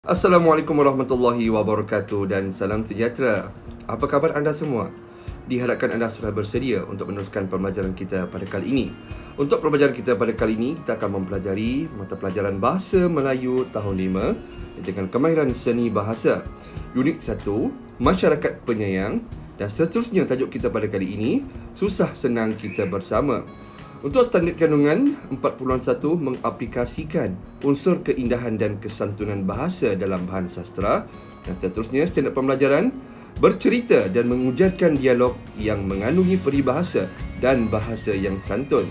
Assalamualaikum warahmatullahi wabarakatuh dan salam sejahtera. Apa khabar anda semua? Diharapkan anda sudah bersedia untuk meneruskan pembelajaran kita pada kali ini. Untuk pembelajaran kita pada kali ini, kita akan mempelajari mata pelajaran Bahasa Melayu tahun 5 dengan kemahiran seni bahasa. Unit 1, Masyarakat Penyayang, dan seterusnya tajuk kita pada kali ini, Susah Senang Kita Bersama. Untuk standard kandungan 4.1 mengaplikasikan unsur keindahan dan kesantunan bahasa dalam bahan sastra, dan seterusnya standard pembelajaran bercerita dan mengujarkan dialog yang mengandungi peribahasa dan bahasa yang santun.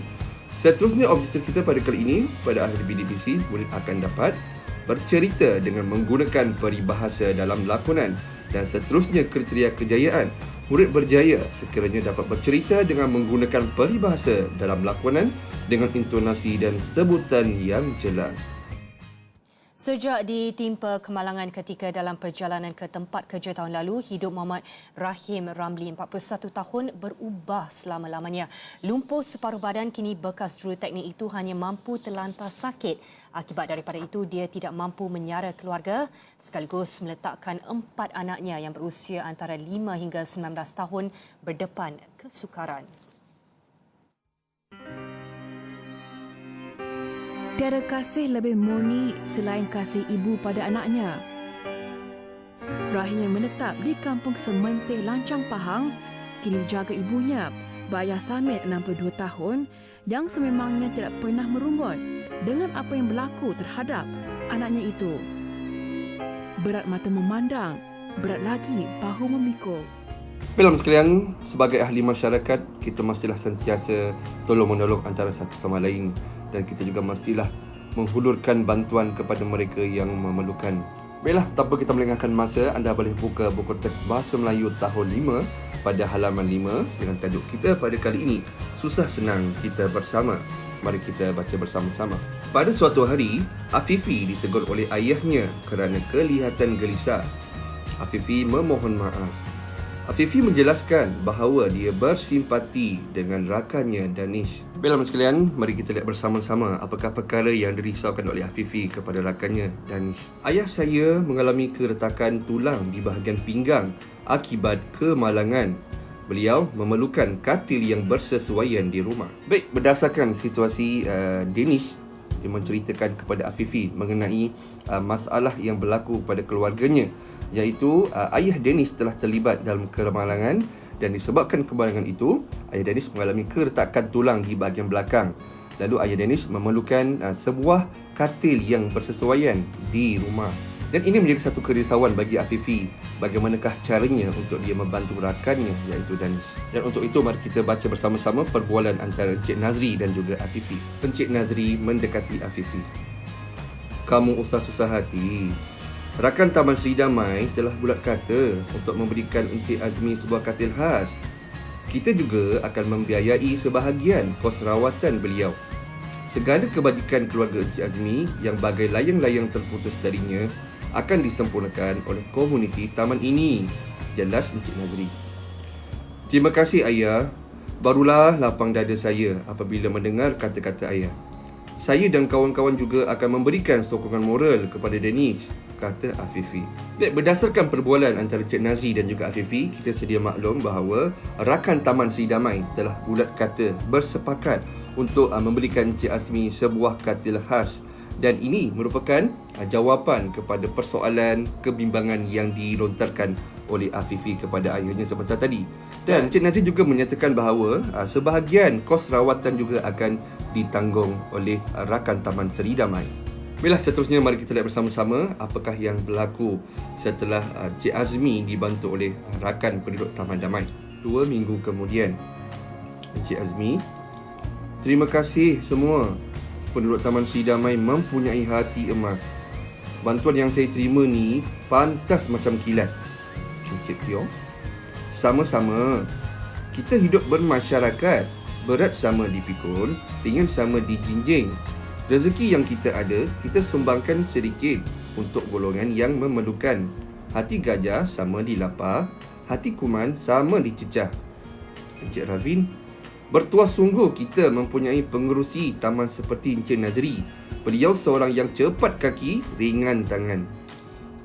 Seterusnya objektif kita pada kali ini, pada akhir PDPC, murid akan dapat bercerita dengan menggunakan peribahasa dalam lakonan, dan seterusnya kriteria kejayaan. Murid berjaya sekiranya dapat bercerita dengan menggunakan peribahasa dalam lakonan dengan intonasi dan sebutan yang jelas. Sejak ditimpa kemalangan ketika dalam perjalanan ke tempat kerja tahun lalu, hidup Muhammad Rahim Ramli, 41 tahun, berubah selama-lamanya. Lumpuh separuh badan, kini bekas juruteknik itu hanya mampu terlantar sakit. Akibat daripada itu, dia tidak mampu menyara keluarga sekaligus meletakkan 4 anaknya yang berusia antara 5 hingga 19 tahun berdepan kesukaran. Tiada kasih lebih murni selain kasih ibu pada anaknya. Rahim yang menetap di kampung Sementih Lancang Pahang kini dijaga ibunya, Bayah Samit 62 tahun yang sememangnya tidak pernah merumbun dengan apa yang berlaku terhadap anaknya itu. Berat mata memandang, berat lagi bahu memikul. Dalam sekalian, sebagai ahli masyarakat, kita mestilah sentiasa tolong-menolong antara satu sama lain, dan kita juga mestilah menghulurkan bantuan kepada mereka yang memerlukan. Baiklah, tanpa kita melengahkan masa, anda boleh buka buku teks Bahasa Melayu tahun 5 pada halaman 5 dengan tajuk kita pada kali ini, Susah Senang Kita Bersama. Mari kita baca bersama-sama. Pada suatu hari, Afifi ditegur oleh ayahnya kerana kelihatan gelisah. Afifi memohon maaf. Afifi menjelaskan bahawa dia bersimpati dengan rakannya Danish. Baiklah sekalian, mari kita lihat bersama-sama apakah perkara yang dirisaukan oleh Afifi kepada rakannya Danish. Ayah saya mengalami keretakan tulang di bahagian pinggang akibat kemalangan. Beliau memerlukan katil yang bersesuaian di rumah. Baik, berdasarkan situasi Danish, dia menceritakan kepada Afifi mengenai masalah yang berlaku pada keluarganya, iaitu ayah Danish telah terlibat dalam kemalangan, dan disebabkan kemalangan itu, ayah Danish mengalami keretakan tulang di bahagian belakang. Lalu ayah Danish memerlukan sebuah katil yang bersesuaian di rumah. Dan ini menjadi satu kerisauan bagi Afifi, bagaimanakah caranya untuk dia membantu rakannya, iaitu Danish. Dan untuk itu, mari kita baca bersama-sama perbualan antara Encik Nazri dan juga Afifi. Encik Nazri mendekati Afifi. Kamu usah susah hati. Rakan Taman Seri Damai telah bulat kata untuk memberikan Encik Azmi sebuah katil khas. Kita juga akan membiayai sebahagian kos rawatan beliau. Segala kebajikan keluarga Encik Azmi yang bagai layang-layang terputus darinya akan disempurnakan oleh komuniti taman ini, jelas Encik Nazri. Terima kasih ayah. Barulah lapang dada saya apabila mendengar kata-kata ayah. Saya dan kawan-kawan juga akan memberikan sokongan moral kepada Danish, kata Afifi. Berdasarkan perbualan antara Encik Nazri dan juga Afifi, kita sedia maklum bahawa rakan Taman Seri Damai telah bulat kata bersepakat untuk memberikan Encik Azmi sebuah katil khas. Dan ini merupakan jawapan kepada persoalan kebimbangan yang dilontarkan oleh Afifi kepada ayahnya sebentar tadi. Dan Encik Nazri juga menyatakan bahawa sebahagian kos rawatan juga akan ditanggung oleh rakan Taman Seri Damai. Baiklah, seterusnya mari kita lihat bersama-sama apakah yang berlaku setelah Encik Azmi dibantu oleh rakan penduduk Taman Damai. 2 minggu kemudian, Encik Azmi, terima kasih semua. Penduduk Taman Seri Damai mempunyai hati emas. Bantuan yang saya terima ni pantas macam kilat. Encik Tio, sama-sama. Kita hidup bermasyarakat. Berat sama dipikul, ringan sama dijinjing. Rezeki yang kita ada, kita sumbangkan sedikit untuk golongan yang memerlukan. Hati gajah sama dilapar, hati kuman sama dicecah. Encik Ravin, bertuah sungguh kita mempunyai pengerusi taman seperti Encik Nazri. Beliau seorang yang cepat kaki, ringan tangan.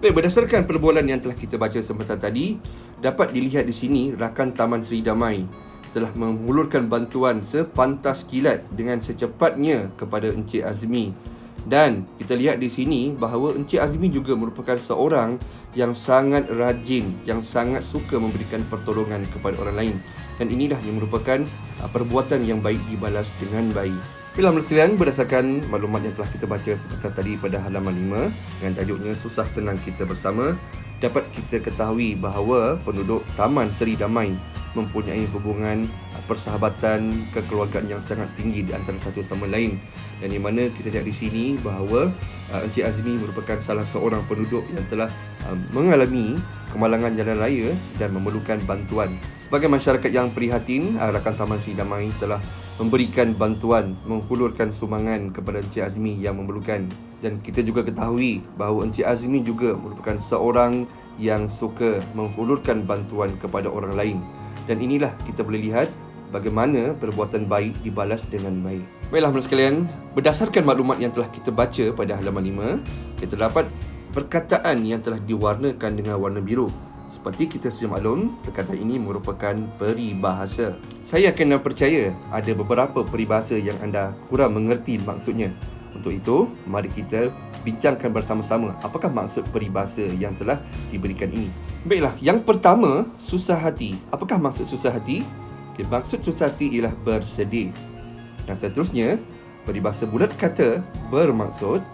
Baik, berdasarkan perbualan yang telah kita baca sebentar tadi, dapat dilihat di sini rakan Taman Seri Damai telah menghulurkan bantuan sepantas kilat dengan secepatnya kepada Encik Azmi. Dan kita lihat di sini bahawa Encik Azmi juga merupakan seorang yang sangat rajin, yang sangat suka memberikan pertolongan kepada orang lain. Dan inilah yang merupakan perbuatan yang baik dibalas dengan baik. Baiklah sekalian, berdasarkan maklumat yang telah kita baca sebentar tadi pada halaman 5 dengan tajuknya Susah Senang Kita Bersama, dapat kita ketahui bahawa penduduk Taman Seri Damai mempunyai hubungan persahabatan kekeluargaan yang sangat tinggi di antara satu sama lain. Dan di mana kita lihat di sini bahawa Encik Azmi merupakan salah seorang penduduk yang telah mengalami kemalangan jalan raya dan memerlukan bantuan. Sebagai masyarakat yang prihatin, rakan Taman Seri Damai telah memberikan bantuan, menghulurkan sumbangan kepada Encik Azmi yang memerlukan. Dan kita juga ketahui bahawa Encik Azmi juga merupakan seorang yang suka menghulurkan bantuan kepada orang lain. Dan inilah kita boleh lihat bagaimana perbuatan baik dibalas dengan baik. Baiklah sekalian, berdasarkan maklumat yang telah kita baca pada halaman 5, kita dapat perkataan yang telah diwarnakan dengan warna biru. Seperti kita sudah maklum, perkataan ini merupakan peribahasa. Saya kena percaya ada beberapa peribahasa yang anda kurang mengerti maksudnya. Untuk itu, mari kita bincangkan bersama-sama apakah maksud peribahasa yang telah diberikan ini. Baiklah, yang pertama, susah hati. Apakah maksud susah hati? Okay, maksud susah hati ialah bersedih. Dan seterusnya, peribahasa bulat kata bermaksud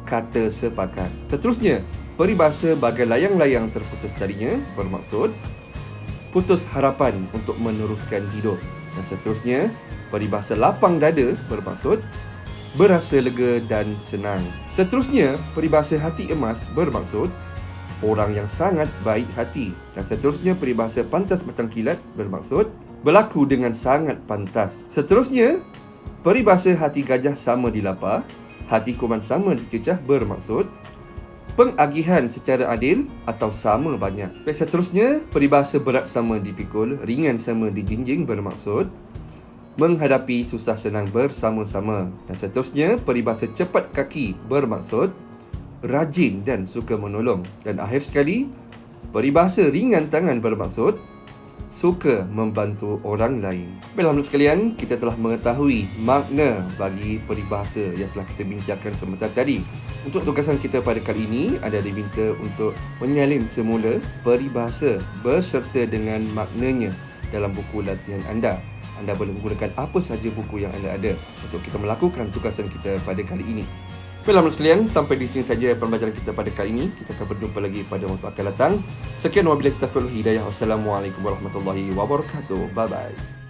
kata sepakat. Seterusnya, peribahasa bagai layang-layang terputus talinya bermaksud putus harapan untuk meneruskan hidup. Dan seterusnya, peribahasa lapang dada bermaksud berasa lega dan senang. Seterusnya, peribahasa hati emas bermaksud orang yang sangat baik hati. Dan seterusnya, peribahasa pantas macam kilat bermaksud berlaku dengan sangat pantas. Seterusnya, peribahasa hati gajah sama dilapar, hati kuman sama dicecah bermaksud pengagihan secara adil atau sama banyak. Seterusnya, peribahasa berat sama dipikul, ringan sama dijinjing bermaksud menghadapi susah senang bersama-sama. Dan seterusnya, peribahasa cepat kaki bermaksud rajin dan suka menolong. Dan akhir sekali, peribahasa ringan tangan bermaksud suka membantu orang lain. Baiklah sekalian, kita telah mengetahui makna bagi peribahasa yang telah kita bincangkan sebentar tadi. Untuk tugasan kita pada kali ini, anda diminta untuk menyalin semula peribahasa berserta dengan maknanya dalam buku latihan anda. Anda boleh menggunakan apa sahaja buku yang anda ada untuk kita melakukan tugasan kita pada kali ini. Baiklah sekalian, sampai di sini saja pembelajaran kita pada kali ini. Kita akan berjumpa lagi pada waktu akan datang. Sekian wabillahi taufiq wal hidayah. Wassalamualaikum warahmatullahi wabarakatuh. Bye bye.